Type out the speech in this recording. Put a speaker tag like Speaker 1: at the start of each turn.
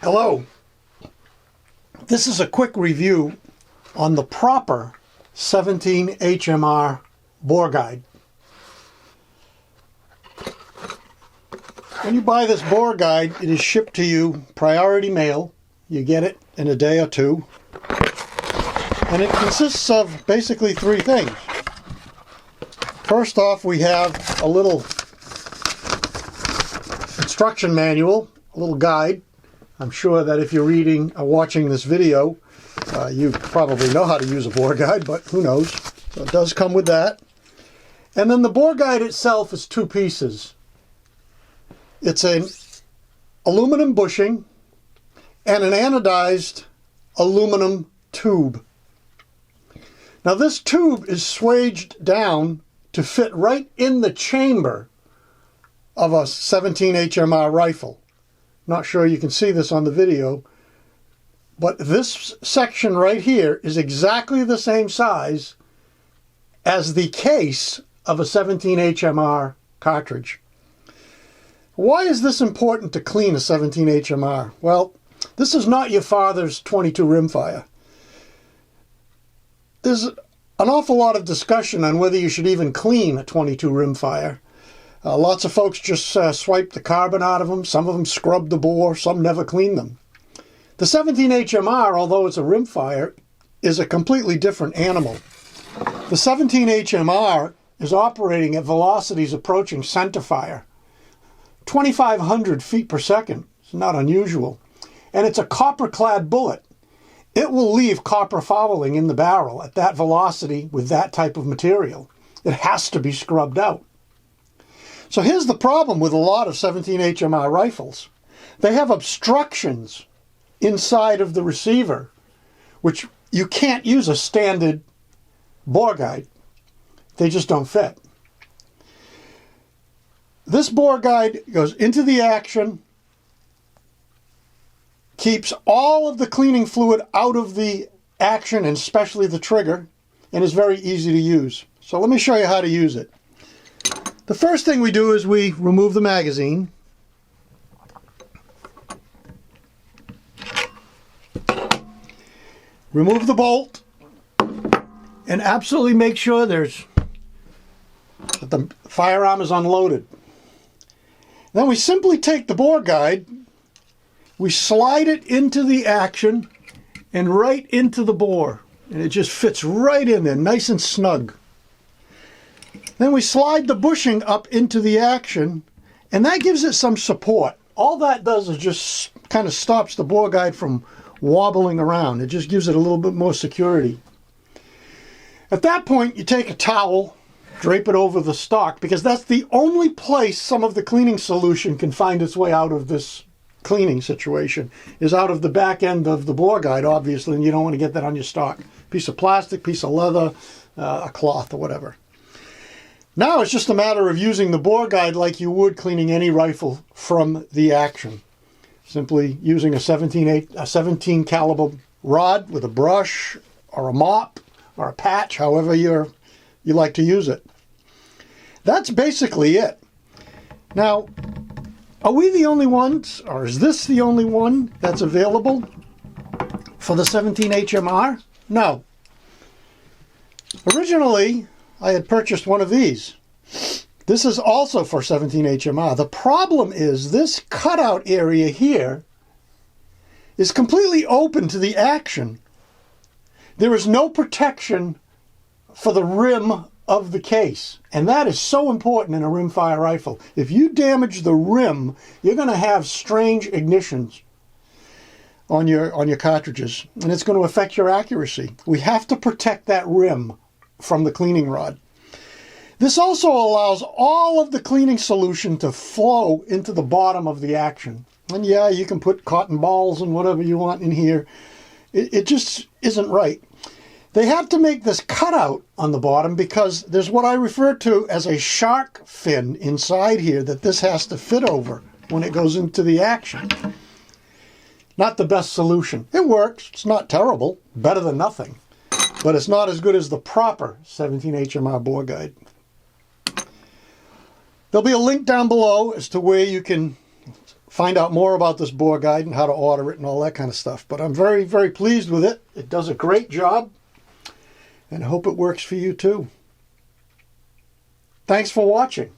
Speaker 1: Hello. This is a quick review on the proper 17 HMR bore guide. When you buy this bore guide, it is shipped to you priority mail. You get it in a day or two. And it consists of basically three things. First off, we have a little instruction manual, a little guide. I'm sure that if you're reading or watching this video, you probably know how to use a bore guide, but who knows. So it does come with that. And then the bore guide itself is two pieces. It's an aluminum bushing and an anodized aluminum tube. Now this tube is swaged down to fit right in the chamber of a 17 HMR rifle. Not sure you can see this on the video, but this section right here is exactly the same size as the case of a 17 HMR cartridge. Why is this important to clean a 17 HMR? Well, this is not your father's 22 rimfire. There's an awful lot of discussion on whether you should even clean a 22 rimfire. Lots of folks just swipe the carbon out of them. Some of them scrub the bore. Some never clean them. The 17 HMR, although it's a rimfire, is a completely different animal. The 17 HMR is operating at velocities approaching centerfire. 2,500 feet per second. It's not unusual. And it's a copper-clad bullet. It will leave copper fouling in the barrel at that velocity with that type of material. It has to be scrubbed out. So here's the problem with a lot of 17 HMR rifles. They have obstructions inside of the receiver, which you can't use a standard bore guide. They just don't fit. This bore guide goes into the action, keeps all of the cleaning fluid out of the action, and especially the trigger, and is very easy to use. So let me show you how to use it. The first thing we do is we remove the magazine. Remove the bolt, and absolutely make sure that the firearm is unloaded. Then we simply take the bore guide, we slide it into the action and right into the bore, and it just fits right in there, nice and snug. Then we slide the bushing up into the action, and that gives it some support. All that does is just kind of stops the bore guide from wobbling around. It just gives it a little bit more security. At that point, you take a towel, drape it over the stock, because that's the only place some of the cleaning solution can find its way out of this cleaning situation, is out of the back end of the bore guide, obviously, and you don't want to get that on your stock. Piece of plastic, piece of leather, a cloth, or whatever. Now it's just a matter of using the bore guide like you would cleaning any rifle from the action. Simply using a 17 caliber rod with a brush or a mop or a patch, however you like to use it. That's basically it. Now, are we the only ones, or is this the only one that's available for the 17 HMR? No. Originally, I had purchased one of these. This is also for 17 HMR. The problem is this cutout area here is completely open to the action. There is no protection for the rim of the case, and that is so important in a rimfire rifle. If you damage the rim, you're going to have strange ignitions on your cartridges, and it's going to affect your accuracy. We have to protect that rim from the cleaning rod. This also allows all of the cleaning solution to flow into the bottom of the action. And yeah, you can put cotton balls and whatever you want in here. It just isn't right. They have to make this cutout on the bottom because there's what I refer to as a shark fin inside here that this has to fit over when it goes into the action. Not the best solution. It works. It's not terrible. Better than nothing. But it's not as good as the proper 17 HMR bore guide. There'll be a link down below as to where you can find out more about this bore guide and how to order it and all that kind of stuff. But I'm very, very pleased with it. It does a great job, and I hope it works for you too. Thanks for watching.